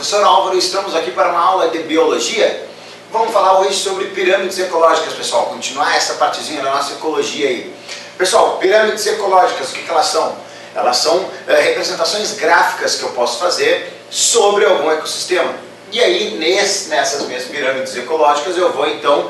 professor Álvaro, estamos aqui para uma aula de biologia. Vamos falar hoje sobre pirâmides ecológicas, pessoal, continuar essa partezinha da nossa ecologia aí. Pessoal, pirâmides ecológicas, o que elas são? Elas são representações gráficas que eu posso fazer sobre algum ecossistema. E aí, nessas minhas pirâmides ecológicas, eu vou então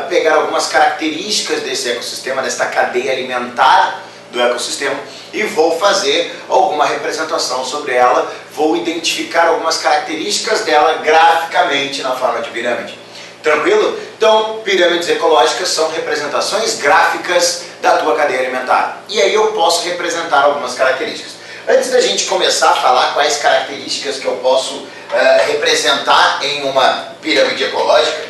pegar algumas características desse ecossistema, desta cadeia alimentar do ecossistema, e vou fazer alguma representação sobre ela, vou identificar algumas características dela graficamente na forma de pirâmide. Tranquilo? Então, pirâmides ecológicas são representações gráficas da tua cadeia alimentar. E aí eu posso representar algumas características. Antes da gente começar a falar quais características que eu posso representar em uma pirâmide ecológica,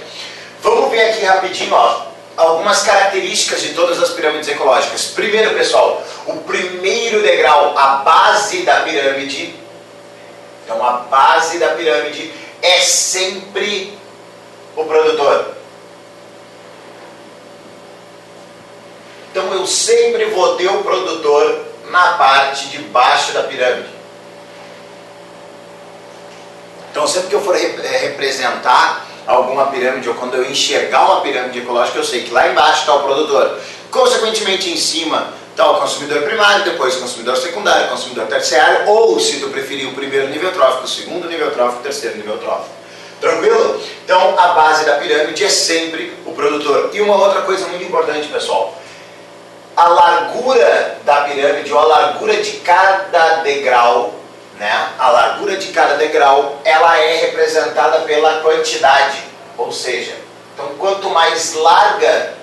vamos ver aqui rapidinho, ó, algumas características de todas as pirâmides ecológicas. Primeiro, pessoal, o primeiro degrau, a base da pirâmide. Então, a base da pirâmide é sempre o produtor. Então, eu sempre vou ter o produtor na parte de baixo da pirâmide. Então, sempre que eu for representar alguma pirâmide, ou quando eu enxergar uma pirâmide ecológica, eu sei que lá embaixo está o produtor. Consequentemente, em cima está o consumidor primário, depois o consumidor secundário, o consumidor terciário, ou, se tu preferir, o primeiro nível trófico, o segundo nível trófico, o terceiro nível trófico. Tranquilo? Então, a base da pirâmide é sempre o produtor. E uma outra coisa muito importante, pessoal. A largura da pirâmide, ou a largura de cada degrau, né? A largura de cada degrau, ela é representada pela quantidade, ou seja, então quanto mais larga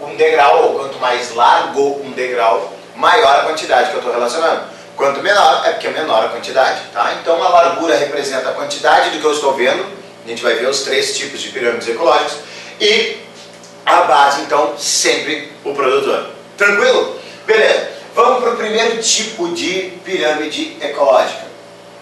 um degrau, ou quanto mais largo um degrau, maior a quantidade que eu estou relacionando. Quanto menor, é porque é menor a quantidade, tá? Então a largura representa a quantidade do que eu estou vendo, a gente vai ver os três tipos de pirâmides ecológicas, e a base, então, sempre o produtor. Tranquilo? Beleza. Vamos para o primeiro tipo de pirâmide ecológica,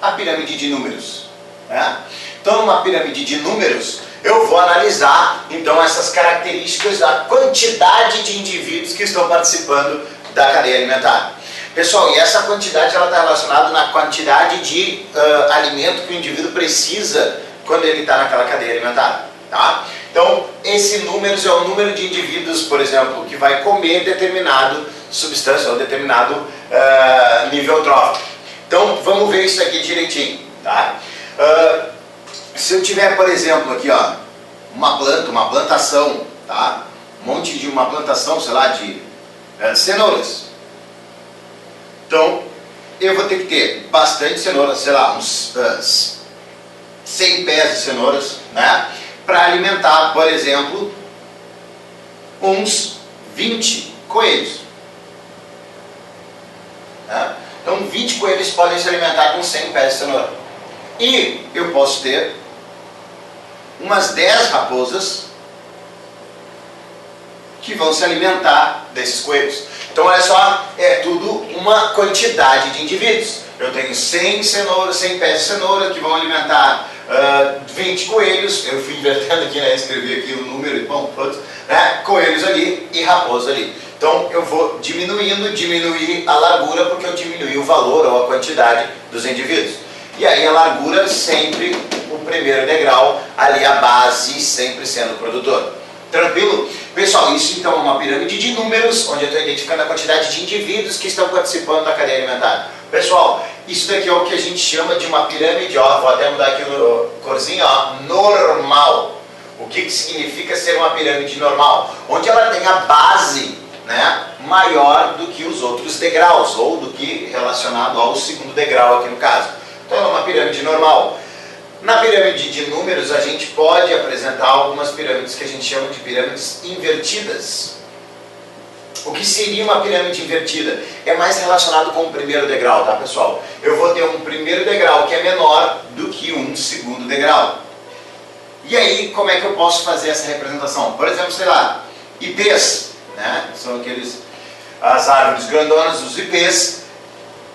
a pirâmide de números. Né? Então, numa pirâmide de números, eu vou analisar então essas características da quantidade de indivíduos que estão participando da cadeia alimentar. Pessoal, e essa quantidade ela está relacionada na quantidade de alimento que o indivíduo precisa quando ele está naquela cadeia alimentar. Tá? Então, esse número é o número de indivíduos, por exemplo, que vai comer determinado substância ou determinado nível trófico. Então, vamos ver isso aqui direitinho. Tá? Se eu tiver, por exemplo, aqui, ó, uma plantação, tá? Uma plantação, sei lá, de cenouras. Então, eu vou ter que ter bastante cenouras, sei lá, uns 100 pés de cenouras, né? Para alimentar, por exemplo, uns 20 coelhos. Né? Então, 20 coelhos podem se alimentar com 100 pés de cenoura. E eu posso ter umas 10 raposas que vão se alimentar desses coelhos. Então, olha só, é tudo uma quantidade de indivíduos. Eu tenho 100 pés de cenoura que vão alimentar 20 coelhos. Eu fui invertendo aqui, né? Escrevi aqui o número e bom, né? Coelhos ali e raposas ali. Então eu vou diminuir a largura, porque eu diminui o valor ou a quantidade dos indivíduos. E aí a largura sempre o primeiro degrau, ali a base sempre sendo o produtor. Tranquilo? Pessoal, isso então é uma pirâmide de números, onde eu estou identificando a quantidade de indivíduos que estão participando da cadeia alimentar. Pessoal, isso daqui é o que a gente chama de uma pirâmide, ó, vou até mudar aqui o corzinho, ó, normal. O que significa ser uma pirâmide normal? Onde ela tem a base, né, maior do que os outros degraus, ou do que relacionado ao segundo degrau aqui no caso. Então é uma pirâmide normal. Na pirâmide de números, a gente pode apresentar algumas pirâmides que a gente chama de pirâmides invertidas. O que seria uma pirâmide invertida? É mais relacionado com o primeiro degrau, tá, pessoal? Eu vou ter um primeiro degrau que é menor do que um segundo degrau. E aí, como é que eu posso fazer essa representação? Por exemplo, sei lá, ipês, né? São as árvores grandonas, os ipês,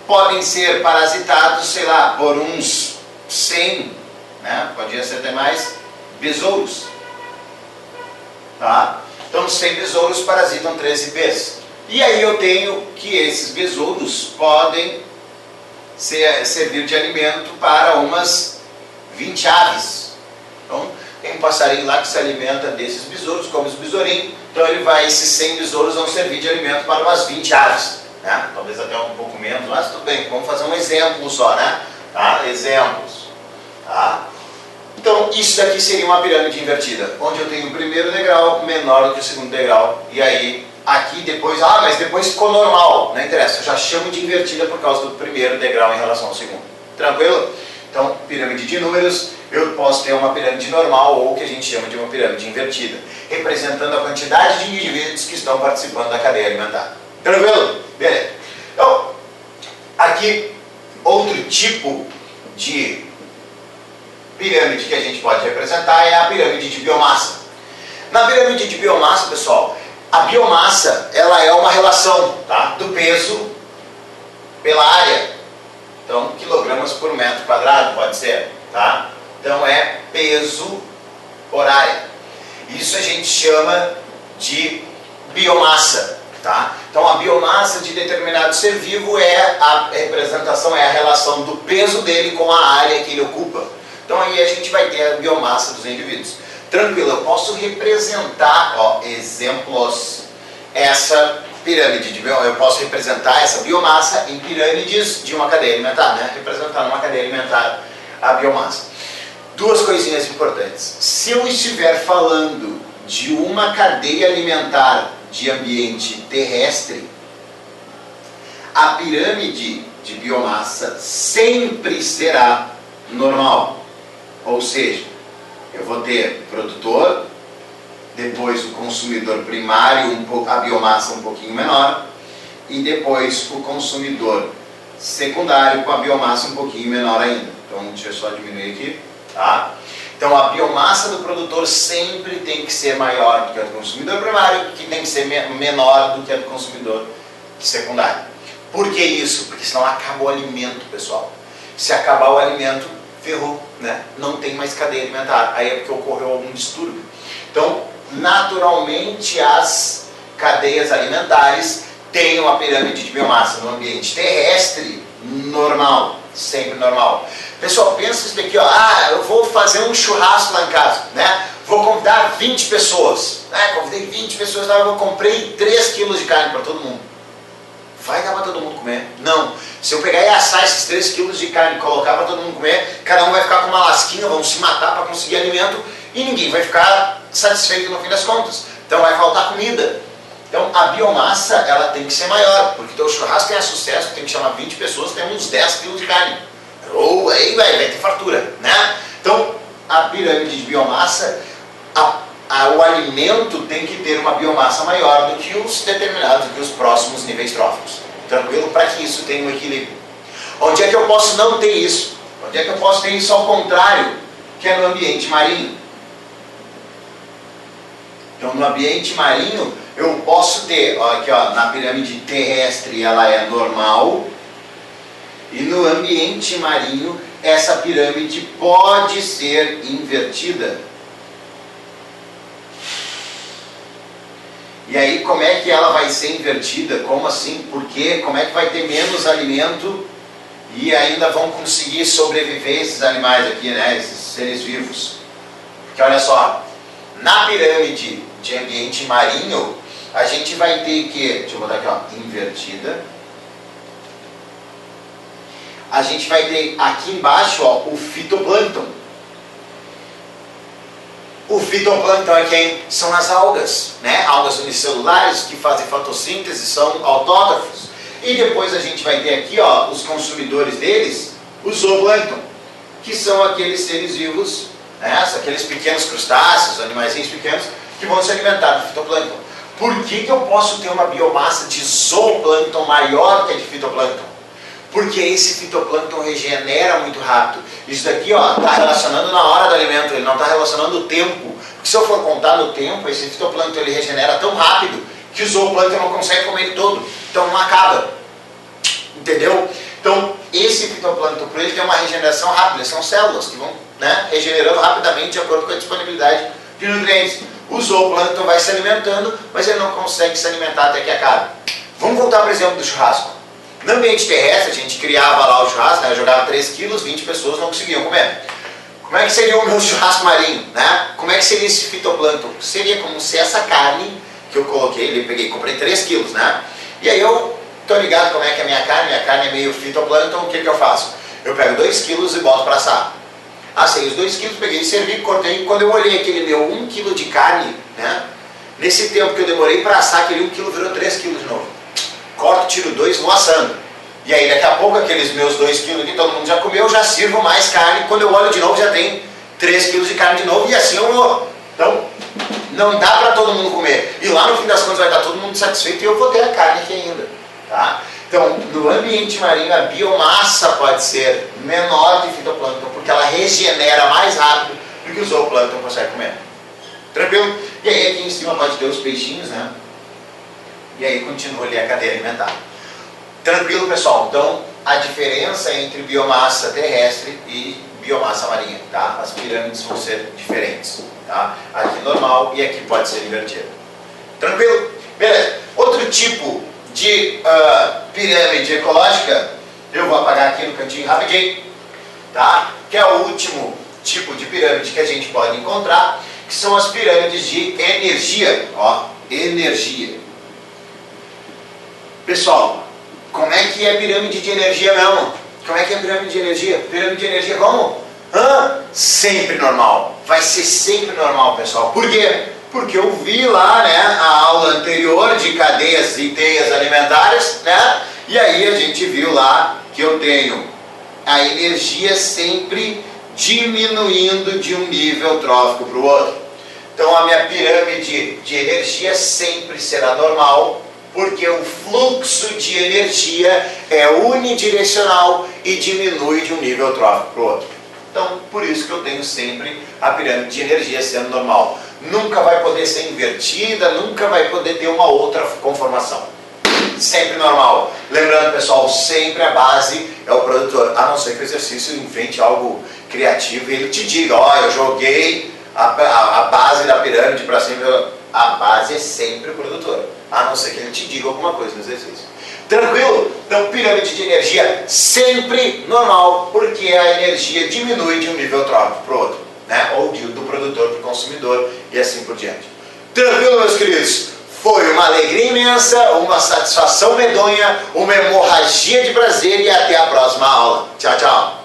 podem ser parasitados, sei lá, por uns 100, né? Podia ser até mais, besouros. Tá? Então 100 besouros parasitam 13 ipês. E aí eu tenho que esses besouros podem servir de alimento para umas 20 aves. Então, tem um passarinho lá que se alimenta desses besouros, come os besourinhos, então esses 100 besouros vão servir de alimento para umas 20 aves, né? Talvez até um pouco menos, mas tudo bem, vamos fazer um exemplo só, né? Tá? Exemplos. Tá? Então, isso daqui seria uma pirâmide invertida, onde eu tenho o primeiro degrau menor do que o segundo degrau, e aí, aqui depois, mas depois ficou normal, não interessa, eu já chamo de invertida por causa do primeiro degrau em relação ao segundo. Tranquilo? Então, pirâmide de números, eu posso ter uma pirâmide normal, ou o que a gente chama de uma pirâmide invertida, representando a quantidade de indivíduos que estão participando da cadeia alimentar. Tranquilo? Beleza. Então, aqui, outro tipo de pirâmide que a gente pode representar é a pirâmide de biomassa. Na pirâmide de biomassa, pessoal, a biomassa ela é uma relação, tá, do peso pela área. Então, quilogramas por metro quadrado pode ser, tá? Então é peso por área. Isso a gente chama de biomassa, tá? Então a biomassa de determinado ser vivo é a representação, é a relação do peso dele com a área que ele ocupa. Então aí a gente vai ter a biomassa dos indivíduos. Tranquilo, eu posso representar, exemplos, essa pirâmide de biomassa, eu posso representar essa biomassa em pirâmides de uma cadeia alimentar, né? Representar numa cadeia alimentar a biomassa. Duas coisinhas importantes. Se eu estiver falando de uma cadeia alimentar de ambiente terrestre, a pirâmide de biomassa sempre será normal. Ou seja, eu vou ter produtor, depois o consumidor primário, a biomassa um pouquinho menor, e depois o consumidor secundário com a biomassa um pouquinho menor ainda. Então, deixa eu só diminuir aqui, tá? Então, a biomassa do produtor sempre tem que ser maior do que a do consumidor primário, que tem que ser menor do que a do consumidor secundário. Por que isso? Porque senão acaba o alimento, pessoal. Se acabar o alimento, ferrou, né? Não tem mais cadeia alimentar. Aí é porque ocorreu algum distúrbio. Então, naturalmente, as cadeias alimentares têm uma pirâmide de biomassa no ambiente terrestre normal, sempre normal. Pessoal, pensa isso daqui, eu vou fazer um churrasco lá em casa, né? Vou convidar 20 pessoas, né? Convidei 20 pessoas lá, eu comprei 3 quilos de carne para todo mundo. Vai dar para todo mundo comer? Não. Se eu pegar e assar esses 3 quilos de carne e colocar para todo mundo comer, cada um vai ficar com uma lasquinha, vão se matar para conseguir alimento e ninguém vai ficar satisfeito no fim das contas. Então vai faltar comida. Então a biomassa ela tem que ser maior, porque o churrasco tem sucesso, tem que chamar 20 pessoas, tem uns 10 quilos de carne. Ou aí vai ter fartura, né? Então a pirâmide de biomassa, o alimento tem que ter uma biomassa maior do que os determinados, do que os próximos níveis tróficos. Tranquilo? Para que isso tenha um equilíbrio. Onde é que eu posso não ter isso? Onde é que eu posso ter isso ao contrário? Que é no ambiente marinho. Então no ambiente marinho eu posso ter, aqui na pirâmide terrestre ela é normal, e no ambiente marinho essa pirâmide pode ser invertida. E aí como é que ela vai ser invertida? Como assim? Por quê? Como é que vai ter menos alimento e ainda vão conseguir sobreviver esses animais aqui, né? Esses seres vivos? Porque olha só, na pirâmide de ambiente marinho, a gente vai ter que, deixa eu botar aqui, invertida. A gente vai ter aqui embaixo, o fitoplâncton. O fitoplâncton é quem? São as algas, né? Algas unicelulares que fazem fotossíntese, são autótrofos. E depois a gente vai ter aqui, os consumidores deles, o zooplâncton, que são aqueles seres vivos, né? Aqueles pequenos crustáceos, animaizinhos pequenos, que vão se alimentar do fitoplâncton. Por que eu posso ter uma biomassa de zooplâncton maior que a de fitoplâncton? Porque esse fitoplâncton regenera muito rápido. Isso daqui está relacionando na hora do alimento, ele não está relacionando o tempo. Porque se eu for contar no tempo, esse fitoplâncton ele regenera tão rápido que o zooplâncton não consegue comer ele todo. Então não acaba. Entendeu? Então esse fitoplâncton, por ele ter uma regeneração rápida, são células que vão, né, regenerando rapidamente de acordo com a disponibilidade de nutrientes. O zooplâncton vai se alimentando, mas ele não consegue se alimentar até que acabe. Vamos voltar para o exemplo do churrasco. No ambiente terrestre, a gente criava lá o churrasco, né, jogava 3 quilos, 20 pessoas não conseguiam comer. Como é que seria o meu churrasco marinho, né? Como é que seria esse fitoplâncton? Seria como se essa carne que eu coloquei, comprei 3 quilos, né? E aí eu tô ligado como é que é a minha carne é meio fitoplâncton, o que que eu faço? Eu pego 2 quilos e boto para assar. Assei os 2 quilos, peguei, servi, cortei. Quando eu olhei aquele meu 1 quilo de carne, né? Nesse tempo que eu demorei para assar, aquele 1 quilo virou 3 quilos de novo. Corto, tiro 2, vou assando. E aí daqui a pouco aqueles meus 2 quilos aqui, todo mundo já comeu, já sirvo mais carne. Quando eu olho de novo já tem 3 quilos de carne de novo e assim eu vou. Então, não dá para todo mundo comer. E lá no fim das contas vai estar todo mundo satisfeito e eu vou ter a carne aqui ainda. Tá? Então, no ambiente marinho a biomassa pode ser menor de fitoplâncton, porque ela regenera mais rápido do que o zooplâncton consegue comer. Tranquilo? E aí aqui em cima pode ter os peixinhos, né? E aí continua ali a cadeia alimentar. Tranquilo, pessoal? Então, a diferença entre biomassa terrestre e biomassa marinha, tá? As pirâmides vão ser diferentes, tá? Aqui normal e aqui pode ser invertido. Tranquilo? Beleza. Outro tipo de pirâmide ecológica, eu vou apagar aqui no cantinho rapidinho, tá? Que é o último tipo de pirâmide que a gente pode encontrar, que são as pirâmides de energia. Ó, energia. Pessoal, como é que é pirâmide de energia mesmo? Como é que é pirâmide de energia? Pirâmide de energia como? Sempre normal. Vai ser sempre normal, pessoal. Por quê? Porque eu vi lá, né, a aula anterior de cadeias e teias alimentares, né? E aí a gente viu lá que eu tenho a energia sempre diminuindo de um nível trófico para o outro. Então a minha pirâmide de energia sempre será normal, porque o fluxo de energia é unidirecional e diminui de um nível trófico para o outro. Então, por isso que eu tenho sempre a pirâmide de energia sendo normal. Nunca vai poder ser invertida, nunca vai poder ter uma outra conformação. Sempre normal. Lembrando, pessoal, sempre a base é o produtor. A não ser que o exercício invente algo criativo e ele te diga, ó, eu joguei a base da pirâmide para sempre. A base é sempre o produtor. A não ser que ele te diga alguma coisa no exercício. Tranquilo? Então, pirâmide de energia sempre normal, porque a energia diminui de um nível trófico para o outro, né? Ou do produtor para o consumidor e assim por diante. Tranquilo, meus queridos? Foi uma alegria imensa, uma satisfação medonha, uma hemorragia de prazer e até a próxima aula. Tchau, tchau!